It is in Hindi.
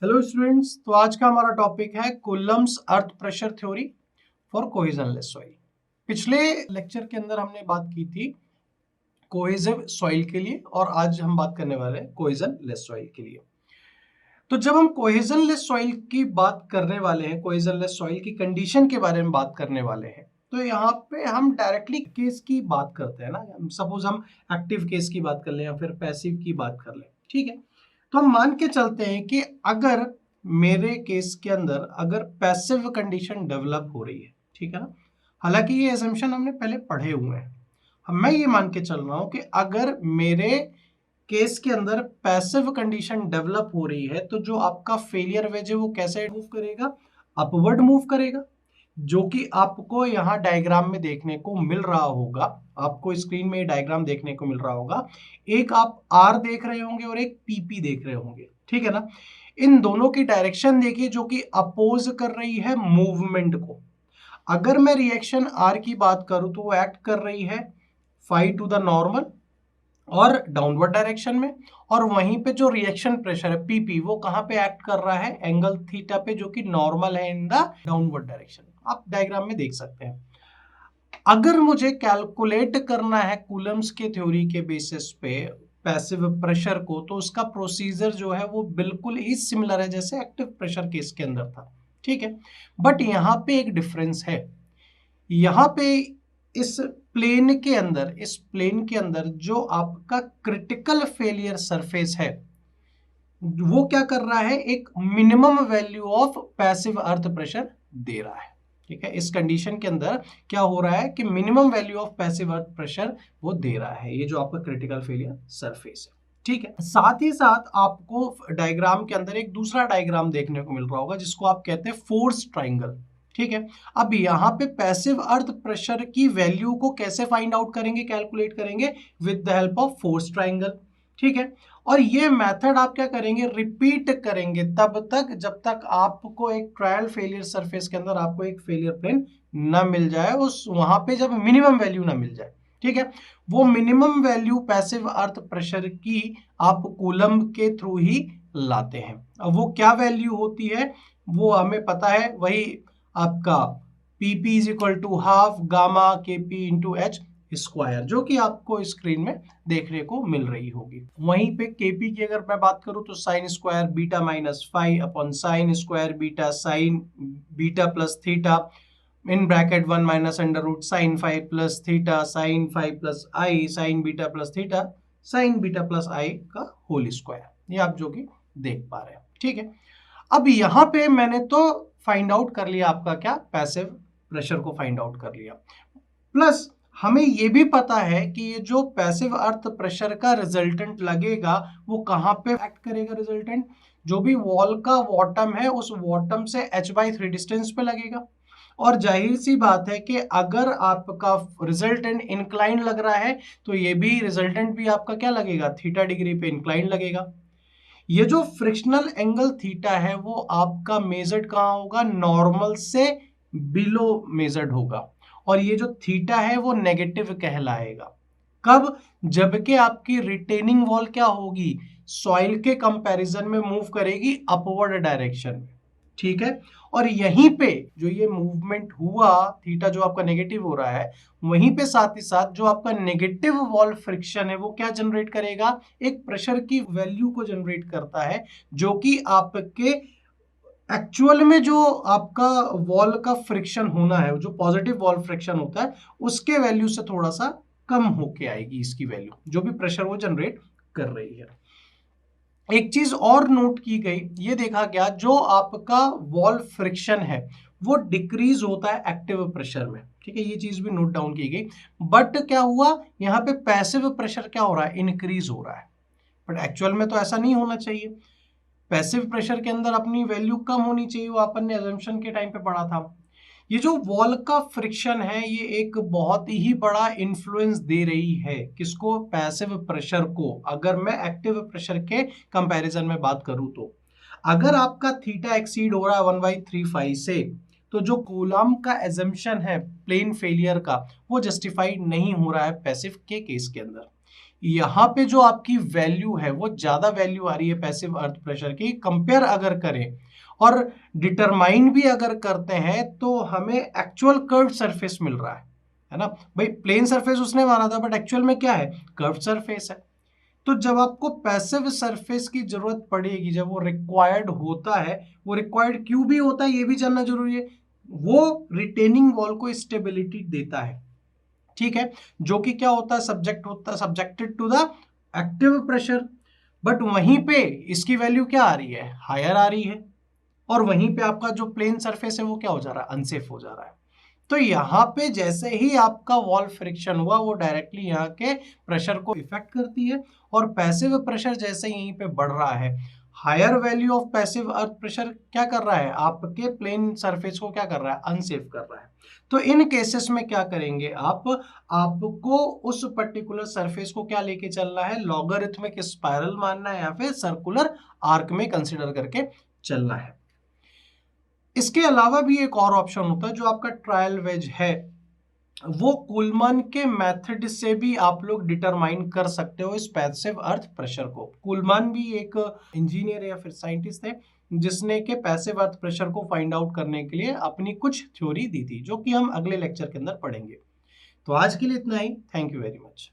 हेलो स्टूडेंट्स, तो आज का हमारा टॉपिक है Coulomb's earth pressure theory for cohesionless soil. पिछले लेक्चर के अंदर हमने बात की थी कोहेजिव सॉइल के लिए और आज हम बात करने वाले हैं कोहेजनलेस सॉइल के लिए। तो जब हम कोहेजनलेस सॉइल की बात करने वाले हैं, कोहेजनलेस सॉइल की कंडीशन के बारे में बात करने वाले हैं, तो यहाँ पे हम डायरेक्टली केस की बात करते हैं ना। सपोज हम एक्टिव केस की बात कर लें या फिर पैसिव की बात कर लें, ठीक है। तो हम मान के चलते हैं कि अगर मेरे केस के अंदर अगर पैसिव कंडीशन डेवलप हो रही है, ठीक है ना। हालांकि ये एजम्पशन हमने पहले पढ़े हुए हैं। मैं ये मान के चल रहा हूं कि अगर मेरे केस के अंदर पैसिव कंडीशन डेवलप हो रही है तो जो आपका फेलियर वेज है वो कैसे मूव करेगा, अपवर्ड मूव करेगा, जो कि आपको यहाँ डायग्राम में देखने को मिल रहा होगा। आपको स्क्रीन में डायग्राम देखने को मिल रहा होगा। एक आप आर देख रहे होंगे और एक पीपी देख रहे होंगे, ठीक है ना। इन दोनों की डायरेक्शन देखिए जो कि अपोज कर रही है मूवमेंट को। अगर मैं रिएक्शन आर की बात करूं तो वो एक्ट कर रही है फाई टू द नॉर्मल और डाउनवर्ड डायरेक्शन में, और वहीं पे जो रिएक्शन प्रेशर है पीपी वो कहां पे एक्ट कर रहा है, एंगल थीटा पे, जो कि नॉर्मल है इन द डाउनवर्ड डायरेक्शन। आप डायग्राम में देख सकते हैं। अगर मुझे कैलकुलेट करना है कूलम्स के थ्योरी के बेसिस पे पैसिव प्रेशर को, तो उसका प्रोसीजर जो है वो बिल्कुल ही सिमिलर है जैसे एक्टिव प्रेशर केस के अंदर था, ठीक है। बट यहाँ पे एक डिफरेंस है। यहाँ पे इस प्लेन के अंदर जो आपका क्रिटिकल फेलियर सरफेस है वो क्या कर रहा है, एक minimum value of passive earth pressure दे रहा है, ठीक है। इस कंडीशन के अंदर क्या हो रहा है कि minimum value of passive earth pressure वो दे रहा है, ये जो आपका क्रिटिकल फेलियर सरफेस है, ठीक है। साथ ही साथ आपको डायग्राम के अंदर एक दूसरा डायग्राम देखने को मिल रहा होगा जिसको आप कहते हैं फोर्स ट्राइंगल, ठीक है। अब यहाँ पे पैसिव अर्थ प्रेशर की वैल्यू को कैसे फाइंड आउट करेंगे, कैलकुलेट करेंगे with the help of force triangle, ठीक है। और ये मेथड आप क्या करेंगे, रिपीट करेंगे तब तक जब तक आपको एक ट्रायल फेलियर सरफेस के अंदर आपको एक फेलियर प्लेन ना मिल जाए, उस वहां पे जब मिनिमम वैल्यू ना मिल जाए, ठीक है। वो minimum value passive earth pressure की आप कूलम्ब के थ्रू ही लाते हैं। अब वो क्या वैल्यू होती है वो हमें पता है, वही आपका PP is equal to half gamma KP into h square, जो कि आपको स्क्रीन में देखने को मिल रही होगी। वहीं पे KP की अगर मैं बात करूं तो sine square beta minus five upon sine square beta sine beta plus theta in bracket 1 minus under root sine 5 plus theta sine 5 plus i sine beta plus theta sine beta plus i का होल स्क्वायर, ये आप जो कि देख पा रहे हैं, ठीक है। अब यहाँ पे मैंने तो फाइंड आउट कर लिया आपका क्या, पैसिव प्रेशर को फाइंड आउट कर लिया, प्लस हमें ये भी पता है कि ये जो पैसिव अर्थ प्रेशर का रिजल्टेंट लगेगा वो कहाँ पे एक्ट करेगा, रिजल्टेंट जो भी वॉल का बॉटम है उस बॉटम से h/3 डिस्टेंस पे लगेगा। और जाहिर सी बात है कि अगर आपका रिजल्टेंट इंक्लाइन लग रहा है तो ये भी रिजल्टेंट भी आपका क्या लगेगा, थीटा डिग्री पे इंक्लाइन लगेगा। ये जो फ्रिक्शनल एंगल थीटा है वो आपका मेजर्ड कहाँ होगा, नॉर्मल से बिलो मेजर्ड होगा, और ये जो थीटा है वो नेगेटिव कहलाएगा। कब, जबकि आपकी रिटेनिंग वॉल क्या होगी, सॉइल के कंपैरिजन में मूव करेगी अपवर्ड डायरेक्शन में, ठीक है। और यहीं पे जो ये मूवमेंट हुआ थीटा जो आपका नेगेटिव हो रहा है, वहीं पे साथ ही साथ जो आपका नेगेटिव वॉल फ्रिक्शन है वो क्या जनरेट करेगा, एक प्रेशर की वैल्यू को जनरेट करता है, जो कि आपके एक्चुअल में जो आपका वॉल का फ्रिक्शन होना है, जो पॉजिटिव वॉल फ्रिक्शन होता है उसके वैल्यू से थोड़ा सा कम होके आएगी इसकी वैल्यू, जो भी प्रेशर वो जनरेट कर रही है। एक चीज और नोट की गई, ये देखा गया जो आपका वॉल फ्रिक्शन है वो डिक्रीज होता है एक्टिव प्रेशर में, ठीक है। ये चीज भी नोट डाउन की गई। बट क्या हुआ, यहाँ पे पैसिव प्रेशर क्या हो रहा है, इंक्रीज हो रहा है। बट एक्चुअल में तो ऐसा नहीं होना चाहिए, पैसिव प्रेशर के अंदर अपनी वैल्यू कम होनी चाहिए, वो अपन ने अजम्पशन के टाइम पे पढ़ा था। ये जो वॉल का फ्रिक्शन है ये एक बहुत ही बड़ा इन्फ्लुएंस दे रही है, किसको, पैसिव प्रेशर को। अगर मैं एक्टिव प्रेशर के कंपैरिजन में बात करूं तो अगर आपका थीटा एक्सीड हो रहा है 1/3 से, तो जो कूलम्ब का एजम्पशन है प्लेन फेलियर का वो जस्टिफाइड नहीं हो रहा है पैसिव के केस के अंदर। यहाँ पे जो आपकी वैल्यू है वो ज्यादा वैल्यू आ रही है पैसिव अर्थ प्रेशर की, कंपेयर अगर करें और डिटरमाइन भी अगर करते हैं तो हमें एक्चुअल कर्व्ड सरफेस मिल रहा है ना भाई। प्लेन सरफेस उसने माना था बट एक्चुअल में क्या है, कर्व्ड सरफेस है। तो जब आपको पैसिव सरफेस की जरूरत पड़ेगी, जब वो रिक्वायर्ड होता है, वो रिक्वायर्ड क्यों भी होता है ये भी जानना जरूरी है। वो रिटेनिंग वॉल को स्टेबिलिटी देता है, ठीक है, जो कि क्या होता है, subjected to the active pressure. But वहीं पे इसकी वैल्यू क्या आ रही है, हायर आ रही है, और वहीं पे आपका जो प्लेन सरफेस है वो क्या हो जा रहा है, अनसेफ हो जा रहा है। तो यहाँ पे जैसे ही आपका वॉल फ्रिक्शन हुआ वो डायरेक्टली यहाँ के प्रेशर को इफेक्ट करती है, और पैसिव प्रेशर जैसे यहीं पे बढ़ रहा है, higher value of passive earth pressure क्या कर रहा है, आपके प्लेन सरफेस को क्या कर रहा है, अनसेफ कर रहा है। तो इन केसेस में क्या करेंगे आपको उस पर्टिकुलर सरफेस को क्या लेके चलना है, लॉगरिथमिक स्पाइरल मानना है या फिर सर्कुलर आर्क में कंसिडर करके चलना है। इसके अलावा भी एक और ऑप्शन होता है जो आपका ट्रायल वेज है, वो कुलमन के मेथड से भी आप लोग डिटरमाइन कर सकते हो इस पैसिव अर्थ प्रेशर को। कुलमन भी एक इंजीनियर या फिर साइंटिस्ट है जिसने के पैसिव अर्थ प्रेशर को फाइंड आउट करने के लिए अपनी कुछ थ्योरी दी थी, जो कि हम अगले लेक्चर के अंदर पढ़ेंगे। तो आज के लिए इतना ही, थैंक यू वेरी मच।